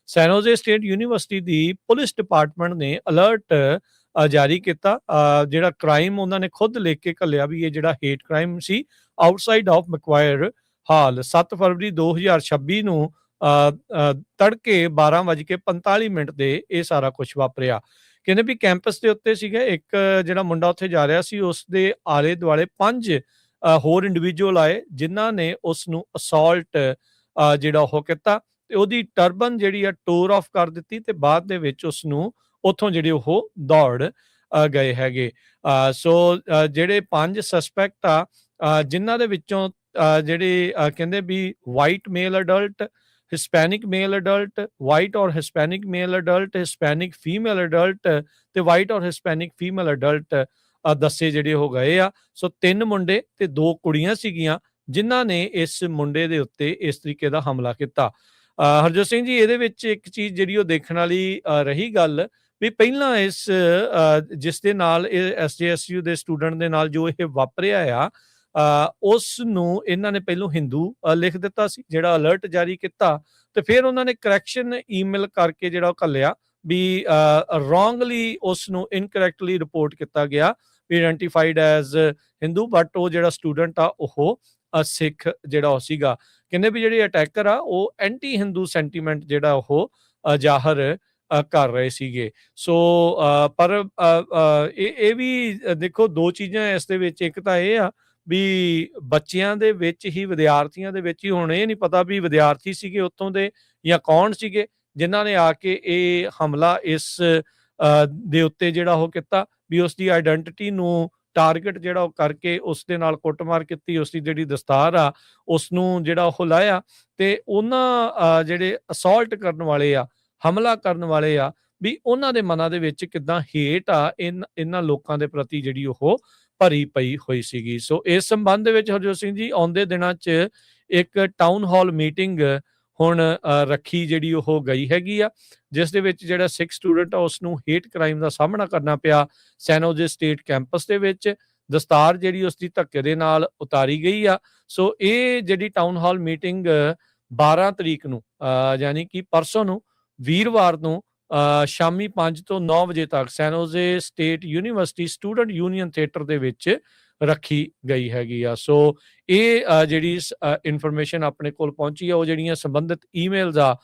ਸੈਨ ਹੋਜ਼ੇ ਸਟੇਟ ਯੂਨੀਵਰਸਿਟੀ ਦੀ ਪੁਲਿਸ ਡਿਪਾਰਟਮੈਂਟ ਨੇ ਅਲਰਟ ਜਾਰੀ ਕੀਤਾ। ਜਿਹੜਾ ਕ੍ਰਾਈਮ ਉਹਨਾਂ ਨੇ ਖੁਦ ਲਿਖ ਕੇ ਘੱਲਿਆ ਵੀ ਇਹ ਜਿਹੜਾ ਹੇਟ ਕ੍ਰਾਈਮ ਸੀ ਆਊਟਸਾਈਡ ਆਫ ਮੈਕਵਾਇਰ ਹਾਲ 7 ਫਰਵਰੀ 2026 ਨੂੰ ਤੜਕੇ 12:45 ਤੇ ਇਹ ਸਾਰਾ ਕੁਝ ਵਾਪਰਿਆ। ਕਹਿੰਦੇ ਵੀ ਕੈਂਪਸ ਦੇ ਉੱਤੇ ਸੀਗਾ ਇੱਕ ਜਿਹੜਾ ਮੁੰਡਾ ਉੱਥੇ ਜਾ ਰਿਹਾ ਸੀ, ਉਸ ਦੇ ਆਲੇ ਦੁਆਲੇ 5 ਹੋਰ ਇੰਡੀਵਿਜੂਅਲ ਆਏ ਜਿਨ੍ਹਾਂ ਨੇ ਉਸ ਨੂੰ ਅਸੌਲਟ ਜਿਹੜਾ ਉਹ ਕੀਤਾ ਤੇ ਉਹਦੀ ਟਰਬਨ ਜਿਹੜੀ ਆ ਟੋਰ ਆਫ ਕਰ ਦਿੱਤੀ ਤੇ ਬਾਅਦ ਦੇ ਵਿੱਚ ਉਸ ਨੂੰ ਉੱਥੋਂ ਜਿਹੜੇ ਉਹ ਦੌੜ ਗਏ ਹੈਗੇ। ਸੋ ਜਿਹੜੇ 5 ਸਸਪੈਕਟ ਆ ਜਿਨ੍ਹਾਂ ਦੇ ਵਿੱਚੋਂ ਜਿਹੜੇ ਕਹਿੰਦੇ ਵੀ ਵਾਈਟ ਮੇਲ ਅਡਲਟ, ਹਿਸਪੈਨਿਕ ਮੇਲ ਅਡਲਟ, ਵਾਈਟ ਔਰ ਹਿਸਪੈਨਿਕ ਮੇਲ ਅਡਲਟ, ਹਿਸਪੈਨਿਕ ਫੀਮੇਲ ਅਡਲਟ ਤੇ ਵਾਈਟ ਔਰ ਹਿਸਪੈਨਿਕ ਫੀਮੇਲ ਅਡਲਟ ਦੱਸੇ ਜਿਹੜੇ ਹੋ ਗਏ ਆ। ਸੋ 3 ਮੁੰਡੇ ਤੇ 2 ਕੁੜੀਆਂ ਸੀਗੀਆਂ ਜਿਨ੍ਹਾਂ ਨੇ ਇਸ ਮੁੰਡੇ ਦੇ ਉੱਤੇ ਇਸ ਤਰੀਕੇ ਦਾ ਹਮਲਾ ਕੀਤਾ। ਹਰਜੋਤ ਸਿੰਘ ਜੀ, ਇਹਦੇ ਵਿੱਚ ਇੱਕ ਚੀਜ਼ ਜਿਹੜੀ ਉਹ ਦੇਖਣ ਵਾਲੀ ਰਹੀ ਗੱਲ ਵੀ ਪਹਿਲਾਂ ਇਸ ਜਿਸ ਦੇ ਨਾਲ ਇਹ SJSU ਦੇ ਸਟੂਡੈਂਟ ਦੇ ਨਾਲ ਜੋ ਇਹ ਵਾਪਰਿਆ ਆ ਉਸ ਨੂੰ ਇਹਨਾਂ ਨੇ ਪਹਿਲੋਂ ਹਿੰਦੂ ਲਿਖ ਦਿੱਤਾ ਸੀ, ਜਿਹੜਾ ਅਲਰਟ ਜਾਰੀ ਕੀਤਾ ਤੇ ਫਿਰ ਉਹਨਾਂ ਨੇ ਕਰੈਕਸ਼ਨ ਈਮੇਲ ਕਰਕੇ ਜਿਹੜਾ ਉਹ ਘੱਲਿਆ ਵੀ ਰੋਂਗਲੀ ਉਸ ਨੂੰ ਇਨਕਰੈਕਟਲੀ ਰਿਪੋਰਟ ਕੀਤਾ ਗਿਆ ਵੀ ਆਇਡੈਂਟੀਫਾਈਡ ਐਜ਼ ਹਿੰਦੂ, ਬਟ ਉਹ ਜਿਹੜਾ ਸਟੂਡੈਂਟ ਆ ਉਹ ਸਿੱਖ ਜਿਹੜਾ ਉਹ ਸੀਗਾ। ਕਹਿੰਦੇ ਵੀ ਜਿਹੜੇ ਅਟੈਕਰ ਆ ਉਹ ਐਂਟੀ ਹਿੰਦੂ ਸੈਂਟੀਮੈਂਟ ਜਿਹੜਾ ਉਹ ਜ਼ਾਹਰ ਕਰ ਰਹੇ ਸੀਗੇ। ਸੋ ਪਰ ਇਹ ਵੀ ਦੇਖੋ 2 ਚੀਜ਼ਾਂ ਇਸ ਦੇ ਵਿੱਚ, ਇੱਕ ਤਾਂ ਇਹ ਆ ਵੀ ਬੱਚਿਆਂ ਦੇ ਵਿੱਚ ਹੀ, ਵਿਦਿਆਰਥੀਆਂ ਦੇ ਵਿੱਚ ਹੀ, ਹੁਣ ਇਹ ਨਹੀਂ ਪਤਾ ਵੀ ਵਿਦਿਆਰਥੀ ਸੀਗੇ ਉੱਥੋਂ ਦੇ ਜਾਂ ਕੌਣ ਸੀਗੇ ਜਿਨ੍ਹਾਂ ਨੇ ਆ ਕੇ ਇਹ ਹਮਲਾ ਇਸ ਦੇ ਉੱਤੇ ਜਿਹੜਾ ਉਹ ਕੀਤਾ ਵੀ ਉਸ ਦੀ ਆਇਡੈਂਟੀਟੀ ਨੂੰ ਟਾਰਗੇਟ ਜਿਹੜਾ ਉਹ ਕਰਕੇ ਉਸ ਦੇ ਨਾਲ ਕੁੱਟਮਾਰ ਕੀਤੀ, ਉਸ ਦੀ ਜਿਹੜੀ ਦਸਤਾਰ ਆ ਉਸ ਨੂੰ ਜਿਹੜਾ ਉਹ ਲਾਇਆ ਤੇ ਉਹਨਾਂ ਜਿਹੜੇ ਅਸੌਲਟ ਕਰਨ ਵਾਲੇ ਆ, ਹਮਲਾ ਕਰਨ ਵਾਲੇ ਆ, ਵੀ ਉਹਨਾਂ ਦੇ ਮਨਾਂ ਦੇ ਵਿੱਚ ਕਿੱਦਾਂ ਹੇਟ ਆ ਇਹਨਾਂ ਲੋਕਾਂ ਦੇ ਪ੍ਰਤੀ ਜਿਹੜੀ ਉਹ ਭਰੀ ਪਈ ਹੋਈ ਸੀਗੀ। ਸੋ ਇਸ ਸੰਬੰਧ ਦੇ ਵਿੱਚ ਹਰਜੋਤ ਸਿੰਘ ਜੀ ਆਉਂਦੇ ਦਿਨਾਂ 'ਚ ਇੱਕ ਟਾਊਨ ਹਾਲ ਮੀਟਿੰਗ ਹੁਣ ਰੱਖੀ ਜਿਹੜੀ ਉਹ ਗਈ ਹੈਗੀ ਆ, ਜਿਸ ਦੇ ਵਿੱਚ ਜਿਹੜਾ ਸਿੱਖ ਸਟੂਡੈਂਟ ਆ ਉਸ ਨੂੰ ਹੇਟ ਕ੍ਰਾਈਮ ਦਾ ਸਾਹਮਣਾ ਕਰਨਾ ਪਿਆ ਸੈਨ ਹੋਜ਼ੇ ਸਟੇਟ ਕੈਂਪਸ ਦੇ ਵਿੱਚ। ਦਸਤਾਰ ਜਿਹੜੀ ਉਸ ਦੀ ਧੱਕੇ ਦੇ ਨਾਲ ਉਤਾਰੀ ਗਈ ਆ। ਸੋ ਇਹ ਜਿਹੜੀ ਟਾਊਨ ਹਾਲ ਮੀਟਿੰਗ 12 ਤਰੀਕ ਨੂੰ ਯਾਨੀ ਕਿ ਪਰਸੋਂ ਨੂੰ ਵੀਰਵਾਰ ਨੂੰ ਸ਼ਾਮੀ 5 ਤੋਂ 9 ਵਜੇ ਤੱਕ San Jose State University Student Union Theatre ਦੇ ਵਿੱਚ ਰੱਖੀ ਗਈ ਹੈਗੀ ਆ। ਸੋ ਇਹ ਜਿਹੜੀ ਇਨਫੋਰਮੇਸ਼ਨ ਆਪਣੇ ਕੋਲ ਪਹੁੰਚੀ ਆ, ਉਹ ਜਿਹੜੀਆਂ ਸੰਬੰਧਿਤ ਈਮੇਲਸ ਆ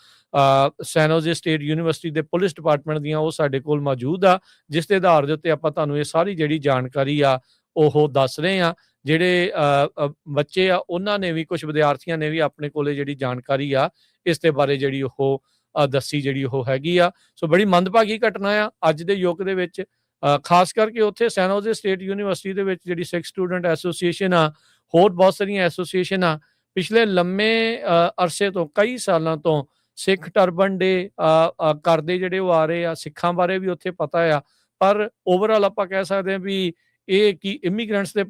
ਸੈਨ ਹੋਜ਼ੇ ਸਟੇਟ ਯੂਨੀਵਰਸਿਟੀ ਦੇ ਪੁਲਿਸ ਡਿਪਾਰਟਮੈਂਟ ਦੀਆਂ, ਉਹ ਸਾਡੇ ਕੋਲ ਮੌਜੂਦ ਆ, ਜਿਸ ਦੇ ਆਧਾਰ ਦੇ ਉੱਤੇ ਆਪਾਂ ਤੁਹਾਨੂੰ ਇਹ ਸਾਰੀ ਜਿਹੜੀ ਜਾਣਕਾਰੀ ਆ ਉਹ ਦੱਸ ਰਹੇ ਆ। ਜਿਹੜੇ ਬੱਚੇ ਆ ਉਹਨਾਂ ਨੇ ਵੀ, ਕੁਝ ਵਿਦਿਆਰਥੀਆਂ ਨੇ ਵੀ ਆਪਣੇ ਕੋਲੇ ਜਿਹੜੀ ਜਾਣਕਾਰੀ ਆ ਇਸ ਦੇ ਬਾਰੇ ਜਿਹੜੀ ਉਹ ਦੱਸੀ ਜਿਹੜੀ ਉਹ ਹੈਗੀ ਆ। ਸੋ ਬੜੀ ਮੰਦਭਾਗੀ ਘਟਨਾ ਆ ਅੱਜ ਦੇ ਯੁੱਗ ਦੇ ਵਿੱਚ, ਖਾਸ ਕਰਕੇ ਉੱਥੇ ਸੈਨ ਹੋਜ਼ੇ ਸਟੇਟ ਯੂਨੀਵਰਸਿਟੀ ਦੇ ਵਿੱਚ ਜਿਹੜੀ ਸਿੱਖ ਸਟੂਡੈਂਟ ਐਸੋਸੀਏਸ਼ਨ ਆ, ਹੋਰ ਬਹੁਤ ਸਾਰੀਆਂ ਐਸੋਸੀਏਸ਼ਨ ਆ, ਪਿਛਲੇ ਲੰਮੇ ਅਰਸੇ ਤੋਂ, ਕਈ ਸਾਲਾਂ ਤੋਂ ਸਿੱਖ ਟਰਬਨ ਡੇ ਕਰਦੇ ਜਿਹੜੇ ਉਹ ਆ ਰਹੇ ਆ। ਸਿੱਖਾਂ ਬਾਰੇ ਵੀ ਉੱਥੇ ਪਤਾ ਆ, ਪਰ ਓਵਰਆਲ ਆਪਾਂ ਕਹਿ ਸਕਦੇ ਹਾਂ ਵੀ ਇਹ ਕਿ ਇਮੀਗ੍ਰੈਂਟਸ ਦੇ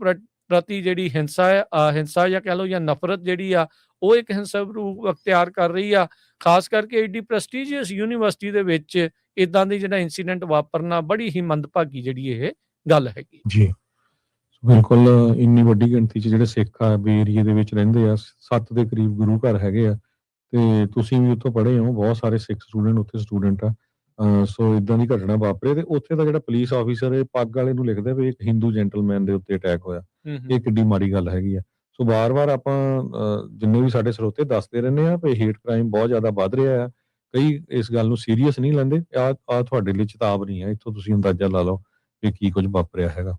ਪ੍ਰਤੀ ਜਿਹੜੀ ਹਿੰਸਾ ਜਾਂ ਕਹਿ ਲਓ ਜਾਂ ਨਫ਼ਰਤ ਜਿਹੜੀ ਆ ਉਹ ਇੱਕ ਹਿੰਸਕ ਰੂਪ ਅਖਤਿਆਰ ਕਰ ਰਹੀ ਆ। ਖਾਸ ਕਰਕੇ ਏਡੀ ਪ੍ਰੈਸਟੀਜੀਅਸ ਯੂਨੀਵਰਸਿਟੀ ਦੇ ਵਿੱਚ ਇਦਾਂ ਦੀ ਜਿਹੜਾ ਇੰਸੀਡੈਂਟ ਵਾਪਰਨਾ ਬੜੀ ਹੀ ਮੰਦਭਾਗੀ ਜਿਹੜੀ ਇਹ ਗੱਲ ਹੈਗੀ ਜੀ। ਬਿਲਕੁਲ, ਇੰਨੀ ਵੱਡੀ ਗਿਣਤੀ 'ਚ ਜਿਹੜੇ ਸਿੱਖ ਆ ਬੇ ਏਰੀਏ ਦੇ ਵਿੱਚ ਰਹਿੰਦੇ ਆ, 7 ਦੇ ਕਰੀਬ ਗੁਰੂ ਘਰ ਹੈਗੇ ਆ ਤੇ ਤੁਸੀਂ ਵੀ ਉੱਥੋਂ ਪੜ੍ਹੇ ਹੋ, ਬਹੁਤ ਸਾਰੇ ਸਿੱਖ ਸਟੂਡੈਂਟ ਉੱਥੇ ਸਟੂਡੈਂਟ ਆ। ਸੋ ਇਦਾਂ ਦੀ ਘਟਨਾ ਵਾਪਰੇ ਤੇ ਉੱਥੇ ਦਾ ਜਿਹੜਾ ਪੁਲਿਸ ਆਫੀਸਰ ਇਹ ਪੱਗ ਵਾਲੇ ਨੂੰ ਲਿਖਦਾ ਵੀ ਇੱਕ ਹਿੰਦੂ ਜੈਂਟਲਮੈਨ ਦੇ ਉੱਤੇ ਅਟੈਕ ਹੋਇਆ। ਇਹ ਕਿੱਡੀ ਮਾੜੀ ਗੱਲ ਹੈਗੀ ਆ। ਸੋ ਵਾਰ-ਵਾਰ ਆਪਾਂ ਜਿੰਨੇ ਵੀ ਸਾਡੇ ਸਰੋਤੇ ਦੱਸਦੇ ਰਹਿੰਦੇ ਆ ਵੀ ਹੇਟ ਕ੍ਰਾਈਮ ਬਹੁਤ ਜ਼ਿਆਦਾ ਵੱਧ ਰਿਹਾ ਆ। ਕਈ ਇਸ ਗੱਲ ਨੂੰ ਸੀਰੀਅਸ ਨਹੀਂ ਲੈਂਦੇ। ਆ ਤੁਹਾਡੇ ਲਈ ਚੇਤਾਵਨੀ ਹੈ, ਇੱਥੋਂ ਤੁਸੀਂ ਅੰਦਾਜ਼ਾ ਲਾ ਲਓ ਕਿ ਕੀ ਕੁਝ ਵਾਪਰਿਆ ਹੈਗਾ।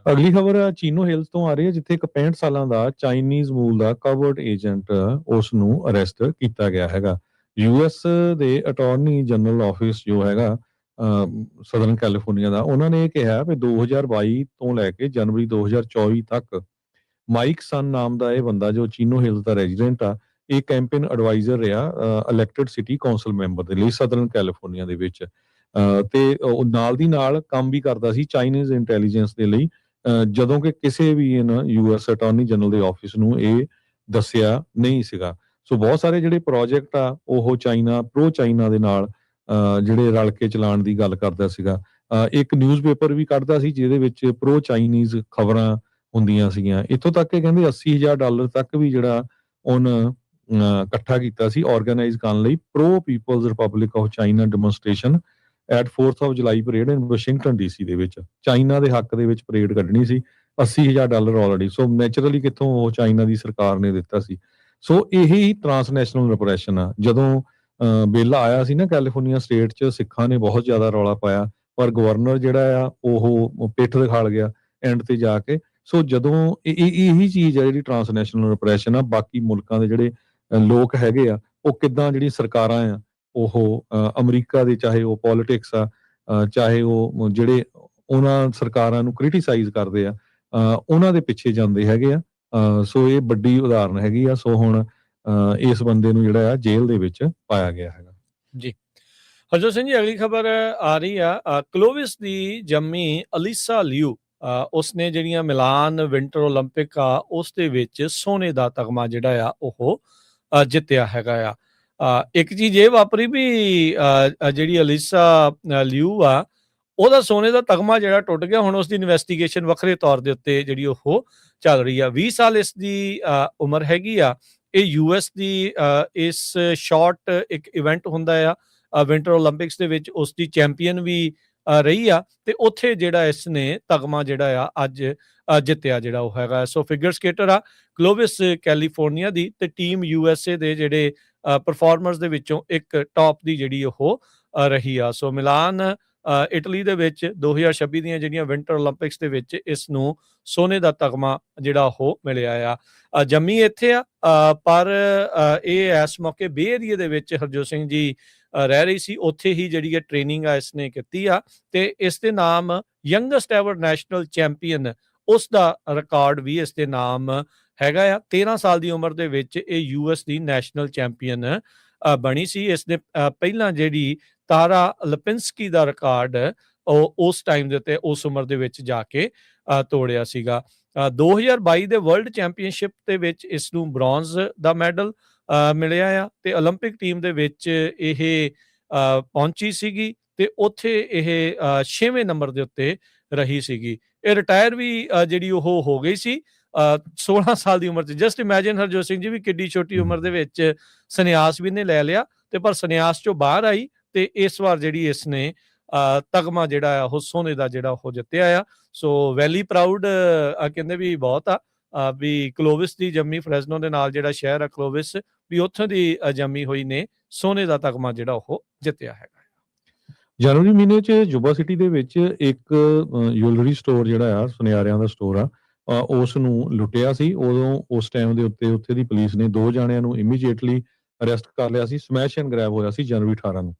ਅਗਲੀ ਖਬਰ ਚੀਨੋ ਹਿਲਸ ਤੋਂ ਆ ਰਹੀ ਹੈ, ਜਿੱਥੇ ਇੱਕ 65 ਸਾਲਾਂ ਦਾ ਚਾਈਨੀਜ਼ ਮੂਲ ਦਾ ਕਵਰਡ ਏਜੰਟ ਉਸ ਨੂੰ ਅਰੈਸਟ ਕੀਤਾ ਗਿਆ ਹੈਗਾ। US ਦੇ ਅਟਾਰਨੀ ਜਨਰਲ ਆਫਿਸ ਜੋ ਹੈਗਾ ਸਦਰਨ ਕੈਲੀਫੋਰਨੀਆ ਦਾ, ਉਹਨਾਂ ਨੇ ਇਹ ਕਿਹਾ ਵੀ 2022 ਤੋਂ ਲੈ ਕੇ ਜਨਵਰੀ 2024 ਤੱਕ ਮਾਈਕ ਸਨ ਨਾਮ ਦਾ ਇਹ ਬੰਦਾ ਜੋ ਚੀਨੋ ਹਿਲਸ ਦਾ ਰੈਜ਼ੀਡੈਂਟ ਆ, ਇਹ ਕੈਂਪੇਨ ਐਡਵਾਈਜ਼ਰ ਰਿਹਾ ਇਲੈਕਟਡ ਸਿਟੀ ਕੌਂਸਲ ਮੈਂਬਰ ਦੇ ਲਈ ਸਦਰਨ ਕੈਲੀਫੋਰਨੀਆ ਦੇ ਵਿੱਚ, ਤੇ ਉਹ ਨਾਲ ਦੀ ਨਾਲ ਕੰਮ ਵੀ ਕਰਦਾ ਸੀ ਚਾਈਨੀਜ਼ ਇੰਟੈਲੀਜੈਂਸ ਦੇ ਲਈ, ਜਦੋਂ ਕਿ ਕਿਸੇ ਵੀ US ਅਟਾਰਨੀ ਜਨਰਲ ਦੇ ਆਫਿਸ ਨੂੰ ਇਹ ਦੱਸਿਆ ਨਹੀਂ ਸੀਗਾ। ਸੋ ਬਹੁਤ ਸਾਰੇ ਜਿਹੜੇ ਪ੍ਰੋਜੈਕਟ ਆ ਉਹ ਪ੍ਰੋ ਚਾਈਨਾ ਦੇ ਨਾਲ ਜਿਹੜੇ ਰਲ ਕੇ ਚਲਾਉਣ ਦੀ ਗੱਲ ਕਰਦਾ ਸੀਗਾ। ਇੱਕ ਨਿਊਜ਼ਪੇਪਰ ਵੀ ਕੱਢਦਾ ਸੀ ਜਿਹਦੇ ਵਿੱਚ ਪ੍ਰੋ ਚਾਈਨੀਜ਼ ਖਬਰਾਂ ਹੁੰਦੀਆਂ ਸੀਗੀਆਂ। ਇੱਥੋਂ ਤੱਕ ਕਿ ਕਹਿੰਦੇ $80,000 ਤੱਕ ਵੀ ਜਿਹੜਾ ਉਹਨ ਇਕੱਠਾ ਕੀਤਾ ਸੀ ਆਰਗੇਨਾਈਜ਼ ਕਰਨ ਲਈ pro people's republic of China demonstration at 4th of July parade in Washington DC ਦੇ ਵਿੱਚ। ਚਾਈਨਾ ਦੇ ਹੱਕ ਦੇ ਵਿੱਚ ਪਰੇਡ ਕੱਢਣੀ ਸੀ, $80,000 ਆਲਰੇਡੀ। ਸੋ ਨੈਚੁਰਲੀ ਕਿੱਥੋਂ ਉਹ ਚਾਈਨਾ ਦੀ ਸਰਕਾਰ ਨੇ ਦਿੱਤਾ ਸੀ। ਸੋ ਇਹੀ ਟਰਾਂਸਨੈਸ਼ਨਲ ਰਿਪਰੈਸ਼ਨ ਆ। ਜਦੋਂ ਬਿੱਲ ਆਇਆ ਸੀ ਨਾ ਕੈਲੀਫੋਰਨੀਆ ਸਟੇਟ 'ਚ, ਸਿੱਖਾਂ ਨੇ ਬਹੁਤ ਜ਼ਿਆਦਾ ਰੌਲਾ ਪਾਇਆ, ਪਰ ਗਵਰਨਰ ਜਿਹੜਾ ਆ ਉਹ ਪਿੱਠ ਦਿਖਾਲ ਗਿਆ ਐਂਡ ਤੇ ਜਾ ਕੇ। ਸੋ ਜਦੋਂ ਇਹੀ ਚੀਜ਼ ਆ ਜਿਹੜੀ ਟਰਾਂਸਨੈਸ਼ਨਲ ਰਿਪਰੈਸ਼ਨ ਆ, ਬਾਕੀ ਮੁਲਕਾਂ ਦੇ ਜਿਹੜੇ ਲੋਕ ਹੈਗੇ ਆ, ਉਹ ਕਿੱਦਾਂ ਜਿਹੜੀ ਸਰਕਾਰਾਂ ਆ ਉਹ ਅਮਰੀਕਾ ਦੇ, ਚਾਹੇ ਉਹ ਪੋਲੀਟਿਕਸ ਆ, ਚਾਹੇ ਉਹ ਜਿਹੜੇ ਉਹਨਾਂ ਸਰਕਾਰਾਂ ਨੂੰ ਕ੍ਰਿਟੀਸਾਈਜ਼ ਕਰਦੇ ਆ, ਉਹਨਾਂ ਦੇ ਪਿੱਛੇ ਜਾਂਦੇ ਹੈਗੇ ਆ। ਸੋ ਇਹ ਵੱਡੀ ਉਦਾਹਰਨ ਹੈਗੀ ਆ। ਸੋ ਹੁਣ ਇਸ ਬੰਦੇ ਨੂੰ ਜਿਹੜਾ ਆ ਜੇਲ੍ਹ ਦੇ ਵਿੱਚ ਪਾਇਆ ਗਿਆ ਹੈਗਾ ਜੀ। ਹਰਜੋਤ ਸਿੰਘ ਜੀ, ਅਗਲੀ ਖਬਰ ਆ ਰਹੀ ਆ, ਕਲੋਵਿਸ ਦੀ ਜੰਮੀ ਅਲੀਸਾ ਲਿਊ, ਉਸਨੇ ਜਿਹੜੀਆਂ ਮਿਲਾਨ ਵਿੰਟਰ ਓਲੰਪਿਕ ਆ ਉਸ ਦੇ ਵਿੱਚ ਸੋਨੇ ਦਾ ਤਗਮਾ ਜਿਹੜਾ ਆ ਉਹ ਜਿੱਤਿਆ ਹੈਗਾ ਆ। ਇੱਕ ਚੀਜ਼ ਇਹ ਵਾਪਰੀ ਵੀ ਜਿਹੜੀ ਅਲੀਸਾ ਲਿਊ ਆ, ਉਹਦਾ ਸੋਨੇ ਦਾ ਤਗਮਾ ਜਿਹੜਾ ਟੁੱਟ ਗਿਆ। ਹੁਣ ਉਸਦੀ ਇਨਵੈਸਟੀਗੇਸ਼ਨ ਵੱਖਰੇ ਤੌਰ ਦੇ ਉੱਤੇ ਜਿਹੜੀ ਉਹ ਚੱਲ ਰਹੀ ਆ। 20 ਸਾਲ ਇਸ ਦੀ ਉਮਰ ਹੈਗੀ ਆ। ਇਹ ਯੂਐਸ ਦੀ ਇਸ ਸ਼ਾਰਟ ਇੱਕ ਇਵੈਂਟ ਹੁੰਦਾ ਆ ਵਿੰਟਰ ਓਲੰਪਿਕਸ ਦੇ ਵਿੱਚ, ਉਸ ਦੀ ਚੈਂਪੀਅਨ ਵੀ ਰਹੀ ਆ, ਤੇ ਉੱਥੇ ਜਿਹੜਾ ਇਸ ਨੇ ਤਗਮਾ ਜਿਹੜਾ ਆ ਅੱਜ ਜਿੱਤਿਆ ਜਿਹੜਾ ਉਹ ਹੈਗਾ। ਸੋ ਫਿਗਰ ਸਕੇਟਰ ਆ ਕਲੋਵਿਸ ਕੈਲੀਫੋਰਨੀਆ ਦੀ, ਤੇ ਟੀਮ ਯੂਐਸਏ ਦੇ ਜਿਹੜੇ ਪਰਫਾਰਮਰਸ ਦੇ ਵਿੱਚੋਂ ਇੱਕ ਟੌਪ ਦੀ ਜਿਹੜੀ ਉਹ ਰਹੀ ਆ। ਸੋ ਮਿਲਾਨ ਇਟਲੀ ਦੇ ਵਿੱਚ 2026 ਦੀਆਂ ਜਿਹੜੀਆਂ ਵਿੰਟਰ ਓਲੰਪਿਕਸ ਦੇ ਵਿੱਚ ਇਸ ਨੂੰ ਸੋਨੇ ਦਾ ਤਗਮਾ ਜਿਹੜਾ ਉਹ ਮਿਲਿਆ ਆ। ਜੰਮੀ ਇੱਥੇ ਆ, ਪਰ ਇਹ ਇਸ ਮੌਕੇ ਬੇ ਏਰੀਏ ਦੇ ਵਿੱਚ ਹਰਜੋਤ ਸਿੰਘ ਜੀ ਰਹਿ ਰਹੀ ਸੀ। ਉੱਥੇ ਹੀ ਜਿਹੜੀ ਹੈ ਟ੍ਰੇਨਿੰਗ ਆ ਇਸਨੇ ਕੀਤੀ ਆ, ਤੇ ਇਸ ਦੇ ਨਾਮ ਯੰਗੈਸਟ ਐਵਰ ਨੈਸ਼ਨਲ ਚੈਂਪੀਅਨ ਉਸ ਦਾ ਰਿਕਾਰਡ ਵੀ ਇਸ ਦੇ ਨਾਮ ਹੈਗਾ ਆ। 13 ਸਾਲ ਦੀ ਉਮਰ ਦੇ ਵਿੱਚ ਇਹ ਯੂਐਸ ਦੀ ਨੈਸ਼ਨਲ ਚੈਂਪੀਅਨ ਬਣੀ ਸੀ। ਇਸ ਨੇ ਪਹਿਲਾਂ ਜਿਹੜੀ ਤਾਰਾ ਲਪਿੰਸਕੀ ਦਾ ਰਿਕਾਰਡ ਉਹ ਉਸ ਟਾਈਮ ਦੇ ਉੱਤੇ ਉਸ ਉਮਰ ਦੇ ਵਿੱਚ ਜਾ ਕੇ ਤੋੜਿਆ ਸੀਗਾ। 2022 ਦੇ ਵਰਲਡ ਚੈਂਪੀਅਨਸ਼ਿਪ ਦੇ ਵਿੱਚ ਇਸ ਨੂੰ ਬ੍ਰੌਂਜ਼ ਦਾ ਮੈਡਲ ਮਿਲਿਆ ਆ, ਤੇ ਓਲੰਪਿਕ ਟੀਮ ਦੇ ਵਿੱਚ ਇਹ ਪਹੁੰਚੀ ਸੀਗੀ, ਤੇ ਉੱਥੇ ਇਹ 6ਵੇਂ ਨੰਬਰ ਦੇ ਉੱਤੇ ਰਹੀ ਸੀਗੀ। ਇਹ ਰਿਟਾਇਰ ਵੀ ਜਿਹੜੀ ਉਹ ਹੋ ਗਈ ਸੀ 16 ਸਾਲ ਦੀ ਉਮਰ 'ਚ। ਜਸਟ ਇਮੈਜਿਨ ਹਰਜੋਤ ਸਿੰਘ ਜੀ ਵੀ ਕਿੱਡੀ ਛੋਟੀ ਉਮਰ ਦੇ ਵਿੱਚ ਸੰਨਿਆਸ ਵੀ ਨੇ ਲੈ ਲਿਆ, ਤੇ ਪਰ ਸੰਨਿਆਸ ਚੋਂ ਬਾਹਰ ਆਈ, ਤੇ ਇਸ ਵਾਰ ਜਿਹੜੀ ਇਸ ਨੇ ਤਗਮਾ ਜਿਹੜਾ ਆ ਉਹ ਸੋਨੇ ਦਾ ਜਿਹੜਾ ਉਹ ਜਿੱਤਿਆ ਆ। ਸੋ ਵੈਲੀ ਪ੍ਰਾਊਡ ਕਹਿੰਦੇ ਵੀ ਬਹੁਤ ਆ ਵੀ ਕਲੋਵਿਸ ਦੀ ਜੰਮੀ, ਫਰੈਜ਼ਨੋ ਦੇ ਨਾਲ ਜਿਹੜਾ ਸ਼ਹਿਰ ਆ ਕਲੋਵਿਸ, ਵੀ ਉੱਥੋਂ ਦੀ ਜੰਮੀ ਹੋਈ ਨੇ ਸੋਨੇ ਦਾ ਤਗਮਾ ਜਿਹੜਾ ਉਹ ਜਿੱਤਿਆ ਹੈਗਾ। ਜਨਵਰੀ ਮਹੀਨੇ 'ਚ ਯੁਵਾ ਸਿਟੀ ਦੇ ਵਿੱਚ ਇੱਕ ਜੁਐਲਰੀ ਸਟੋਰ ਜਿਹੜਾ ਆ, ਸੁਨਿਆਰਿਆਂ ਦਾ ਸਟੋਰ ਆ, ਉਸ ਨੂੰ ਲੁੱਟਿਆ ਸੀ। ਉਦੋਂ ਉਸ ਟਾਈਮ ਦੇ ਉੱਤੇ ਉੱਥੇ ਦੀ ਪੁਲਿਸ ਨੇ 2 ਜਾਣਿਆਂ ਨੂੰ ਇਮੀਡੀਏਟਲੀ ਅਰੈਸਟ ਕਰ ਲਿਆ ਸੀ। ਸਮੈਸ਼ ਐਂਡ ਗ੍ਰੈਬ ਹੋਇਆ ਸੀ ਜਨਵਰੀ 18 ਨੂੰ।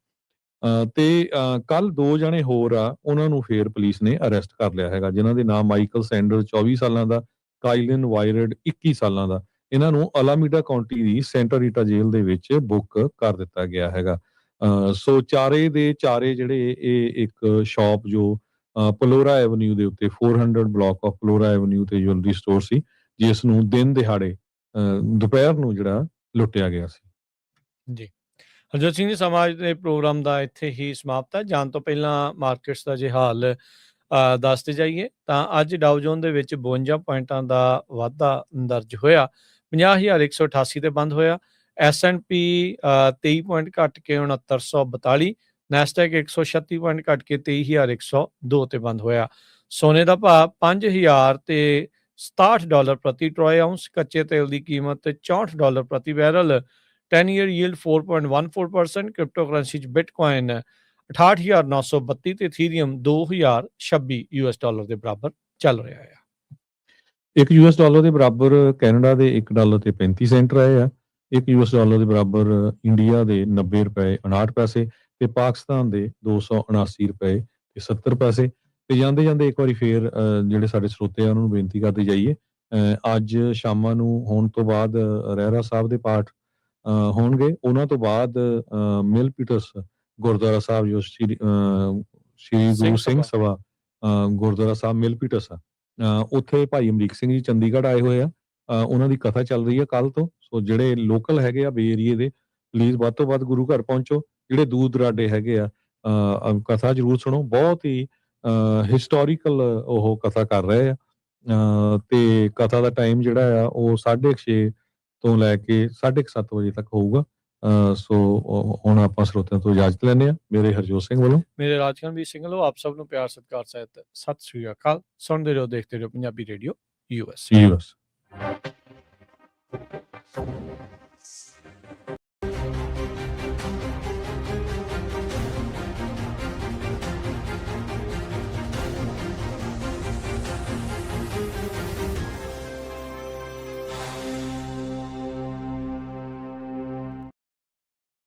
ਤੇ ਕੱਲ੍ਹ 2 ਜਾਣੇ ਹੋਰ ਆ, ਉਹਨਾਂ ਨੂੰ ਫੇਰ ਪੁਲਿਸ ਨੇ ਅਰੈਸਟ ਕਰ ਲਿਆ ਹੈਗਾ, ਜਿਨ੍ਹਾਂ ਦੇ ਨਾਮ ਮਾਈਕਲ ਸੈਂਡਰ 24 ਸਾਲਾਂ ਦਾ, ਕਾਈਲਨ ਵਾਇਰਡ 21 ਸਾਲਾਂ ਦਾ। ਇਹਨਾਂ ਨੂੰ ਅਲਾਮੀਡਾ ਕਾਉਂਟੀ ਦੀ ਸੈਂਟਾ ਰੀਟਾ ਜੇਲ੍ਹ ਦੇ ਵਿੱਚ ਬੁੱਕ ਕਰ ਦਿੱਤਾ ਗਿਆ ਹੈਗਾ। ਸੋ ਚਾਰੇ ਦੇ ਚਾਰੇ ਜਿਹੜੇ ਇਹ ਇੱਕ ਸ਼ਾਪ ਜੋ ਪਲੋਰਾ ਐਵਨਿਊ ਦੇ ਉੱਤੇ 400 ਬਲਾਕ ਆਫ ਪਲੋਰਾ ਐਵਨਿਊ ਤੇ ਜੁਐਲਰੀ ਸਟੋਰ ਸੀ, ਜਿਸ ਨੂੰ ਦਿਨ ਦਿਹਾੜੇ ਦੁਪਹਿਰ ਨੂੰ ਜਿਹੜਾ ਲੁੱਟਿਆ ਗਿਆ ਸੀ। ਜੀ, ਹਰਜੋਤ ਸਿੰਘ ਜੀ, ਸਮਾਜ ਦੇ ਪ੍ਰੋਗਰਾਮ ਦਾ ਇੱਥੇ ਹੀ ਸਮਾਪਤ ਹੈ। ਜਾਣ ਤੋਂ ਪਹਿਲਾਂ ਮਾਰਕੀਟਸ ਦਾ ਜੇ ਹਾਲ ਦੱਸਦੇ ਜਾਈਏ ਤਾਂ ਅੱਜ ਡਾਊ ਜੋਨ ਦੇ ਵਿੱਚ 52 ਪੁਆਇੰਟਾਂ ਦਾ ਵਾਧਾ ਦਰਜ ਹੋਇਆ, 50,188 ਤੇ ਬੰਦ ਹੋਇਆ। S&P 23 ਪੁਆਇੰਟ ਘੱਟ ਕੇ 6942, ਨੈਸਡੈਕ 136 ਪੁਆਇੰਟ ਘੱਟ ਕੇ 23,102 ਤੇ ਬੰਦ ਹੋਇਆ। ਸੋਨੇ ਦਾ ਭਾਅ $5,067 ਪ੍ਰਤੀ ਟਰੋਏ ਆਉਂਸ, ਕੱਚੇ ਤੇਲ ਦੀ ਕੀਮਤ $64 ਪ੍ਰਤੀ barrel, 10 year yield 4.14%, crypto currency 'ਚ ਬਿਟਕੋਇਨ 68,932 ਤੇ ਇਥੀਰੀਅਮ 2,026 US ਡਾਲਰ ਦੇ ਬਰਾਬਰ ਚੱਲ ਰਿਹਾ ਹੈ। ਇੱਕ US ਡਾਲਰ ਦੇ ਬਰਾਬਰ ਕੈਨੇਡਾ ਦੇ $1 ਤੇ 35 ਸੈਂਟ ਰਹੇ ਆ। ਇੱਕ US ਡਾਲਰ ਦੇ ਬਰਾਬਰ ਇੰਡੀਆ ਦੇ 90 ਰੁਪਏ 59 ਪੈਸੇ ਤੇ ਪਾਕਿਸਤਾਨ ਦੇ 279 ਰੁਪਏ ਤੇ 70 ਪੈਸੇ। ਤੇ ਜਾਂਦੇ ਜਾਂਦੇ ਇੱਕ ਵਾਰੀ ਫੇਰ ਜਿਹੜੇ ਸਾਡੇ ਸਰੋਤੇ ਆ ਉਹਨਾਂ ਨੂੰ ਬੇਨਤੀ ਕਰਦੇ ਜਾਈਏ, ਅੱਜ ਸ਼ਾਮਾਂ ਨੂੰ ਹੋਣ ਤੋਂ ਬਾਅਦ ਰਹਿਰਾ ਸਾਹਿਬ ਦੇ ਪਾਠ ਹੋਣਗੇ। ਉਹਨਾਂ ਤੋਂ ਬਾਅਦ ਮਿਲਪੀਟਰਸ ਗੁਰਦੁਆਰਾ ਸਾਹਿਬ ਜੋ ਸ਼੍ਰੀ ਗੁਰੂ ਸਿੰਘ ਸਭਾ ਗੁਰਦੁਆਰਾ ਸਾਹਿਬ ਮਿਲਪੀਟਰਸ ਆ, ਉੱਥੇ ਭਾਈ ਅਮਰੀਕ ਸਿੰਘ ਜੀ ਚੰਡੀਗੜ੍ਹ ਆਏ ਹੋਏ ਆ। ਉਹਨਾਂ ਦੀ ਕਥਾ ਚੱਲ ਰਹੀ ਹੈ ਕੱਲ੍ਹ ਤੋਂ। ਸੋ ਜਿਹੜੇ ਲੋਕਲ ਹੈਗੇ ਆ ਬੇ ਏਰੀਏ ਦੇ, ਪਲੀਜ਼ ਵੱਧ ਤੋਂ ਵੱਧ ਗੁਰੂ ਘਰ ਪਹੁੰਚੋ। ਜਿਹੜੇ ਦੂਰ ਦੁਰਾਡੇ ਹੈਗੇ ਆ, ਕਥਾ ਜ਼ਰੂਰ ਸੁਣੋ। ਬਹੁਤ ਹੀ ਹਿਸਟੋਰੀਕਲ ਉਹ ਕਥਾ ਕਰ ਰਹੇ ਆ, ਤੇ ਕਥਾ ਦਾ ਟਾਈਮ ਜਿਹੜਾ ਆ ਉਹ 6:30 ਤੋਂ ਲੈ ਕੇ 7:30 ਵਜੇ ਤੱਕ ਹੋਊਗਾ। ਸੋ ਹੁਣ ਆਪਾਂ ਸਰੋਤਿਆਂ ਤੋਂ ਇਜਾਜ਼ਤ ਲੈਂਦੇ ਹਾਂ। ਮੇਰੇ ਹਰਜੋਤ ਸਿੰਘ ਵੱਲੋਂ, ਮੇਰੇ ਰਾਜਕਰਨਵੀਰ ਸਿੰਘ ਵੱਲੋਂ ਆਪ ਸਭ ਨੂੰ ਪਿਆਰ ਸਤਿਕਾਰ ਸਹਿਤ ਸਤਿ ਸ੍ਰੀ ਅਕਾਲ। ਸੁਣਦੇ ਰਹੋ, ਦੇਖਦੇ ਰਹੋ ਪੰਜਾਬੀ ਰੇਡੀਓ US।